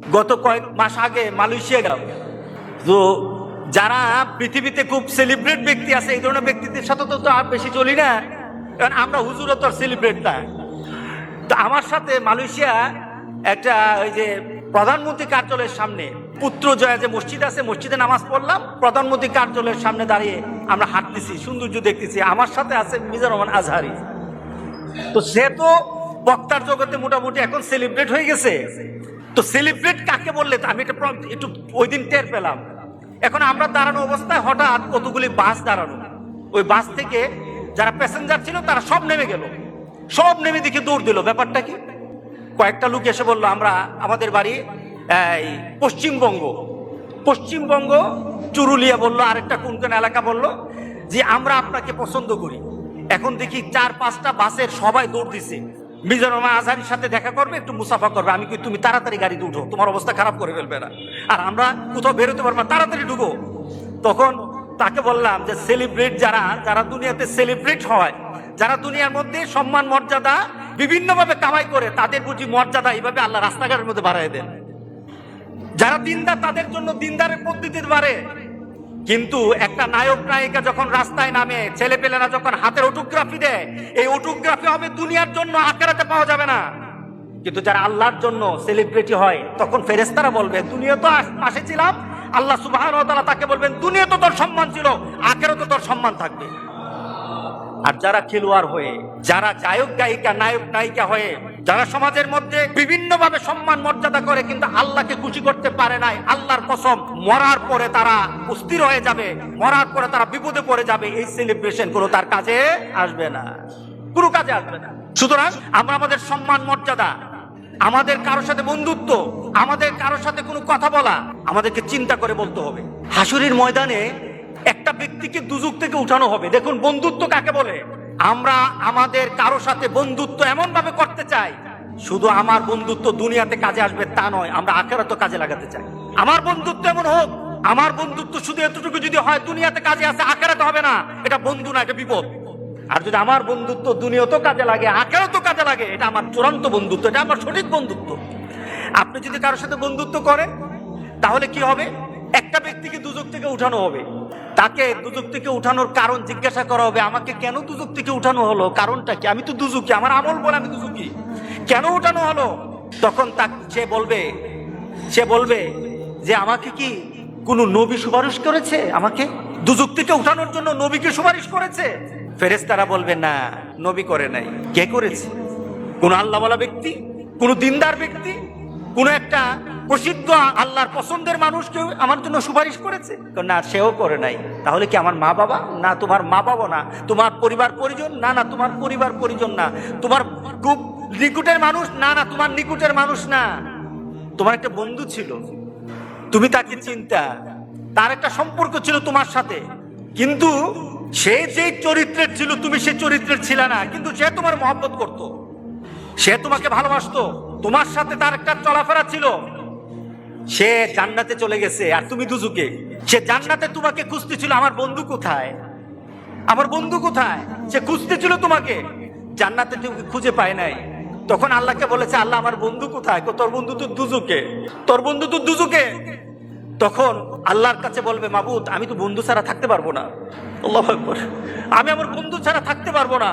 গত কয়েক মাস আগে মালয়েশিয়া গেলাম। তো যারা পৃথিবীতে খুব সেলিব্রেট ব্যক্তি আছে, এই ধরনের ব্যক্তিদের সাথে তো আর বেশি চলি না, কারণ আমরা হুজুরও তো সেলিব্রেট না। তো আমার সাথে মালয়েশিয়া একটা ওই যে প্রধানমন্ত্রী কার্যালয়ের সামনে পুত্রজয়া যে মসজিদ আছে, মসজিদে নামাজ পড়লাম, প্রধানমন্ত্রী কার্যালয়ের সামনে দাঁড়িয়ে আমরা হাঁটতেছি, সৌন্দর্য দেখতেছি। আমার সাথে আছে মিজানুর রহমান আজহারি। তো সে তো বক্তার জগতে মোটামুটি এখন সেলিব্রেট হয়ে গেছে। তো সেলিব্রেট কাকে বললে আমি একটু ওই দিন টের পেলাম। এখন আমরা দাঁড়ানো অবস্থায় হঠাৎ কতগুলি বাস দাঁড়ানো, ওই বাস থেকে যারা প্যাসেঞ্জার ছিল তারা সব নেমে গেল, সব নেমে দেখে দৌড় দিল। ব্যাপারটা কি? কয়েকটা লোক এসে বললো আমরা আমাদের বাড়ি পশ্চিমবঙ্গ চুরুলিয়া বললো, আরেকটা কোন কোন এলাকা বললো, যে আমরা আপনাকে পছন্দ করি। এখন দেখি 4-5টা বাসের সবাই দৌড় দিছে, মিজানুর রহমান আজহারির সাথে দেখা করবে, একটু মুসাফা করবে। আমি কি তুমি তাড়াতাড়ি গাড়িতে উঠো, তোমার অবস্থা খারাপ করে ফেলবে না, আর আমরা কোথাও বেরোতে পারবো না, তাড়াতাড়ি ঢুকো। তখন তাকে বললাম যে সেলিব্রেট যারা দুনিয়াতে সেলিব্রেট হয়, যারা দুনিয়ার মধ্যে সম্মান মর্যাদা বিভিন্নভাবে কামাই করে, তাদের বুঝি মর্যাদা এইভাবে আল্লাহ রাস্তাঘাটের মধ্যে বাড়ায় দেন। যারা দিনদার তাদের জন্য দিনদারের পদ্ধতিতে বাড়ে। কিন্তু একটা নায়ক নায়িকা যখন রাস্তায় নামে, ছেলেপেলেরা যখন হাতের অটোগ্রাফি দেয়, এই অটোগ্রাফি হবে দুনিয়ার জন্য, আখিরাতে পাওয়া যাবে না। কিন্তু যারা আল্লাহর জন্য সেলিব্রিটি হয়, তখন ফেরেশতারা বলবে দুনিয়া তো পাশে ছিলাম, আল্লাহ সুবহানাহু ওয়া তাআলা তাকে বলবেন দুনিয়া তো তোর সম্মান ছিল, আখিরাতে তোর সম্মান থাকবে। আর যারা খেলোয়াড় হয়ে, যারা গায়ক গায়িকা নায়ক নায়িকা হয়ে, যারা সমাজের মধ্যে বিভিন্নভাবে সম্মান মর্যাদা করে কিন্তু আল্লাহকে খুশি করতে পারে নাই, আল্লাহর কসম মরার পরে তারা অস্থির হয়ে যাবে, মরার পরে তারা বিপদে পড়ে যাবে। এই সেলিব্রেশন কোনো তার কাজে আসবে না, কোনো কাজে আসবে না। সুতরাং আমরা আমাদের সম্মান মর্যাদা, আমাদের কারোর সাথে বন্ধুত্ব, আমাদের কারোর সাথে কোনো কথা বলা, আমাদেরকে চিন্তা করে বলতে হবে। হাসরের ময়দানে একটা ব্যক্তিকে দুজক থেকে উঠানো হবে। দেখুন বন্ধুত্ব কাকে বলে। আমরা আমাদের কারো সাথে বন্ধুত্ব এমন ভাবে করতে চাই, শুধু আমার বন্ধুত্ব দুনিয়াতে কাজে আসবে তা নয়, আমরা আখিরাতে কাজে লাগাতে চাই। আমার বন্ধুত্ব এমন হোক, আমার বন্ধুত্ব শুধু এতটুকু যদি হয় দুনিয়াতে কাজে আসে, আখিরাতে হবে না, এটা বন্ধু না, এটা বিপদ। আর যদি আমার বন্ধুত্ব দুনিয়াতেও কাজে লাগে, আখিরাতেও কাজে লাগে, এটা আমার চূড়ান্ত বন্ধুত্ব, এটা আমার সঠিক বন্ধুত্ব। আপনি যদি কারোর সাথে বন্ধুত্ব করেন, তাহলে কি হবে? একটা ব্যক্তিকে দুজক থেকে উঠানো হবে, তাকে দুজক থেকে উঠানোর কারণ জিজ্ঞাসা করা হবে, আমাকে কেন দুজক থেকে উঠানো হলো, কারণটা কি? আমি তো দুজকি, আমার আমল বলে আমি দুজকি, কেন উঠানো হলো? তখন সে বলবে যে আমাকে কি কোন নবী সুপারিশ করেছে? আমাকে দুজক থেকে উঠানোর জন্য নবীকে সুপারিশ করেছে? ফেরেশতারা বলবে না, নবী করে নাই। কে করেছে? কোন আল্লাহওয়ালা ব্যক্তি, কোন দিনদার ব্যক্তি, কোন একটা প্রসিদ্ধ আল্লাহর পছন্দের মানুষ কেউ আমার জন্য সুপারিশ করেছে? না, সেও করে নাই। তাহলে কি আমার মা বাবা? না, তোমার মা বাবা না। তোমার পরিবার পরিজন? না, না, তোমার পরিবার পরিজন না। তোমার খুব নিকটের মানুষ? না, না, তোমার নিকটের মানুষ না। তোমার একটা বন্ধু ছিল, তুমি তাকে চিন্তা, তার একটা সম্পর্ক ছিল তোমার সাথে, কিন্তু সে যে চরিত্রের ছিল তুমি সে চরিত্রের ছিল না, কিন্তু সে তোমার মহব্বত করত, সে তোমাকে ভালোবাসতো, তোমার সাথে তার একটা চলাফেরা ছিল। সে জান্নাতে চলে গেছে আর তুমি দুজকে। সে জান্নাতে তোমাকে খুঁজতেছিল, আমার বন্ধু কোথায়, আমার বন্ধু কোথায়, সে খুঁজতেছিল তোমাকে, জান্নাতে তুমি খুঁজে পায় নাই। তখন আল্লাহকে বলেছে, আল্লাহ আমার বন্ধু কোথায়? তোর বন্ধু তো দুজকে, তোর বন্ধু তো দুজকে। তখন আল্লাহর কাছে বলবে, মাবুদ আমি তো বন্ধু ছাড়া থাকতে পারবো না, আল্লাহু আকবার, আমি আমার বন্ধু ছাড়া থাকতে পারবো না,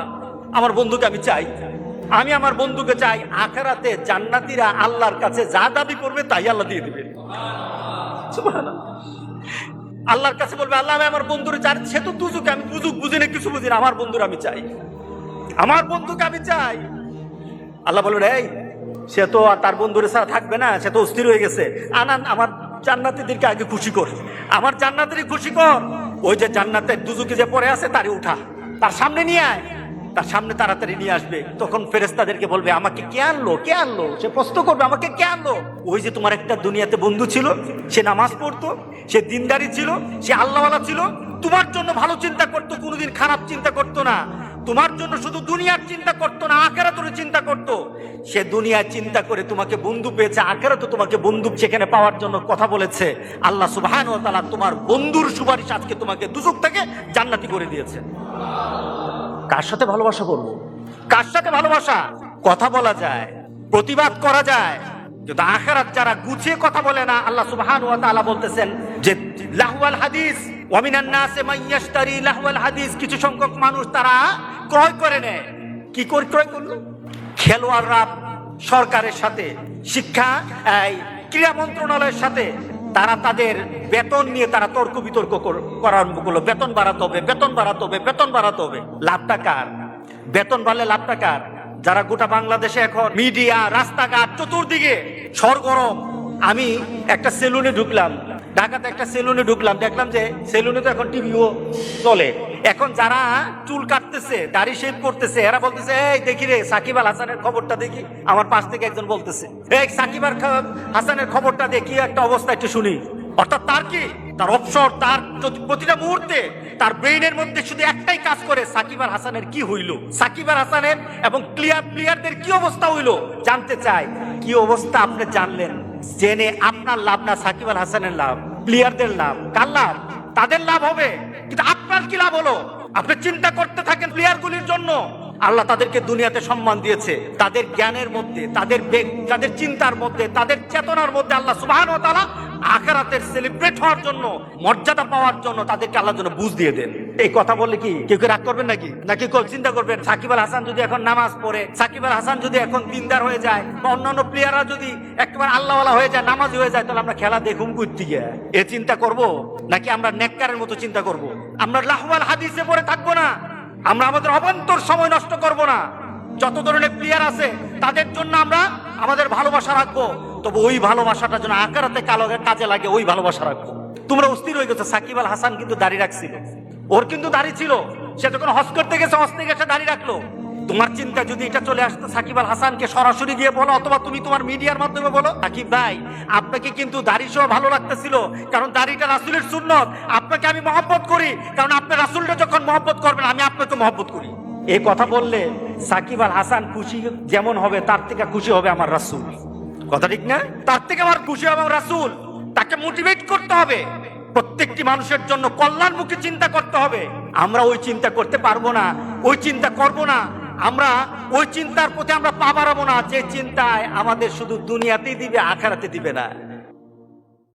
আমার বন্ধুকে আমি চাই, আমি আমার বন্ধুকে চাই। আখিরাতে জান্নাতীরা আল্লাহর কাছে যা দাবি করবে তাই আল্লাহ দিয়ে দিবেন। সুবহানাল্লাহ। আল্লাহর কাছে বলবে, আল্লাহ আমি আমার বন্ধুরে চাই, সে তো দুজকে, আমি দুজক বুঝি না, কিছু বুঝি না, আমার বন্ধুরে আমি চাই, আমার বন্ধুকে আমি চাই। আল্লাহ বলবেন, এই সে তো আর তার বন্ধুরে ছাড়া থাকবে না, সে তো অস্থির হয়ে গেছে, আনান আমার জান্নাতীদেরকে আগে খুশি কর, আমার জান্নাতেরই খুশি কর। ওই যে জান্নাতের দুজকে যে পড়ে আছে তারই উঠা, তার সামনে নিয়ে আয়, তার সামনে তাড়াতাড়ি নিয়ে আসবে। তখন ফেরেশতাদেরকে বলবে, আমাকে কে আনলো, কে আনলো? সে প্রশ্ন করবে, আমাকে কে আনলো? ওই যে তোমার একটা দুনিয়াতে বন্ধু ছিল, সে নামাজ পড়তো, সে দিনদারি ছিল, সে আল্লাহওয়ালা ছিল, তোমার জন্য ভালো চিন্তা করতো, কোনোদিন খারাপ চিন্তা করতো না, তোমার জন্য শুধু দুনিয়ার চিন্তা করতো না, আখিরাতের চিন্তা করতো। সে দুনিয়ার চিন্তা করে তোমাকে বন্ধু পেয়েছে, আখিরাতে তোমাকে বন্ধু সেখানে পাওয়ার জন্য কথা বলেছে। আল্লাহ সুবহানাহু ওয়া তাআলা তোমার বন্ধুর সুপারিশ আজকে তোমাকে দুজক থেকে জান্নাতি করে দিয়েছে। কার সাথে ভালোবাসা করবো? কার সাথে ভালোবাসা? কথা বলা যায়, প্রতিবাদ করা যায়, কিন্তু আখিরাত যারা গুছিয়ে কথা বলে না, আল্লাহ সুবহানাহু ওয়া তাআলা বলতেছেন যে লাহওয়াল হাদিস ওয়া মিনান নাসি মান ইয়াশতারি লাহওয়াল হাদিস, কিছু সংখ্যক মানুষ তারা ক্রয় করে নেয়। কি করে ক্রয় করলো? খেলোয়াড়রা সরকারের সাথে, শিক্ষা ক্রীড়া মন্ত্রণালয়ের সাথে তারা তাদের বেতন নিয়ে তারা তর্ক বিতর্ক করা আরম্ভ করলো। বেতন বাড়াতে হবে, বেতন বাড়াতে হবে, বেতন বাড়াতে হবে। লাভটা কার? বেতন বাড়লে লাভটা কার? যারা গোটা বাংলাদেশে এখন মিডিয়া, রাস্তাঘাট চতুর্দিকে সরগরম। আমি একটা সেলুনে ঢুকলাম, ঢাকাতে একটা সেলুনে ঢুকলাম, দেখলাম যে সেলুনে তো এখন টিভিও চলে। এখন যারা চুল কাটতেছে, দাড়ি শেভ করতেছে, এরা বলতেছে এই দেখি রে সাকিব আল হাসানের খবরটা দেখি। আমার পাশ থেকে একজন বলতেছে এই সাকিব আল হাসানের খবরটা দেখি, একটা অবস্থা একটু শুনি। অর্থাৎ তার কি, তার অবসর, তার প্রতিটা মুহূর্তে তার ব্রেইনের মধ্যে শুধু একটাই কাজ করে, সাকিব আল হাসানের কি হইল, সাকিব আল হাসানের এবং প্লেয়ারদের কি অবস্থা হইল জানতে চায়। কি অবস্থা আপনি জানলেন, জেনে আপনার লাভ না, সাকিব আল হাসানের লাভ, প্লেয়ারদের লাভ। কার লাভ? তাদের লাভ হবে, কিন্তু আপনার কি লাভ হলো? আপনি চিন্তা করতে থাকেন প্লেয়ারগুলির জন্য। আল্লাহ তাদেরকে দুনিয়াতে সম্মান দিয়েছে, তাদের জ্ঞানের মধ্যে, তাদের চিন্তার মধ্যে, তাদের চেতনার মধ্যে আল্লাহ সুবহানাহু ওয়া তাআলা আখিরাতের সেলিব্রেট হওয়ার জন্য, মর্যাদা পাওয়ার জন্য তাদেরকে আল্লাহর জন্য বুঝ দিয়ে দেন। এই কথা বললে কি কেউ রাগ করবেন নাকি? নাকি চিন্তা করবেন সাকিব আল হাসান যদি এখন নামাজ পড়ে, সাকিব আল হাসান যদি এখন দিনদার হয়ে যায়, বা অন্যান্য প্লেয়াররা যদি একেবারে আল্লাহওয়ালা হয়ে যায়, নামাজি হয়ে যায়, তাহলে আমরা খেলা দেখুম করতে গিয়ে এ চিন্তা করব? নাকি আমরা নেককারের মতো চিন্তা করব? আমরা লাহওয়াল হাদিসে পড়ে থাকবো না, আমরা আমাদের অবান্তর সময় নষ্ট করব না। যত ধরনের প্লেয়ার আছে তাদের জন্য আমরা আমাদের ভালোবাসা রাখবো, তবে ওই ভালোবাসাটা যেন আখিরাতে কাজে লাগে, ওই ভালোবাসা রাখবো। তোমরা অস্থির হয়ে গেছো। সাকিব আল হাসান কিন্তু দাড়ি রাখছিল, ওর কিন্তু দাড়ি ছিল, সে যখন হজ করতে গেছে, হজ থেকে এসে দাড়ি রাখলো। তোমার চিন্তা যদি এটা চলে আসতো, সাকিব আল হাসানকে সরাসরি গিয়ে বলো, অথবা তুমি তোমার মিডিয়ার মাধ্যমে বলো, সাকিব ভাই আপনাকে কিন্তু দাড়ি সহ ভালো লাগতেছিল, কারণ দাড়িটা রাসূলের সুন্নত, আপনাকে আমি মহব্বত করি, কারণ আপনি রাসূলকে যখন মহব্বত করবেন আমি আপনাকে মহব্বত করি। এই কথা বললে সাকিব আল হাসান খুশি যেমন হবে, তার থেকে খুশি হবে আমার রাসূল। কথা ঠিক না? তার থেকে আমার খুশি হবে আমার রাসূল। তাকে মোটিভেট করতে হবে, প্রত্যেকটি মানুষের জন্য কল্যাণমুখী চিন্তা করতে হবে। আমরা ওই চিন্তা করতে পারবো না, ওই চিন্তা করব না, আমরা ওই চিন্তার প্রতি আমরা পা বাড়াবো না, যে চিন্তায় আমাদের শুধু দুনিয়াতেই দিবে, আখিরাতে দিবে না।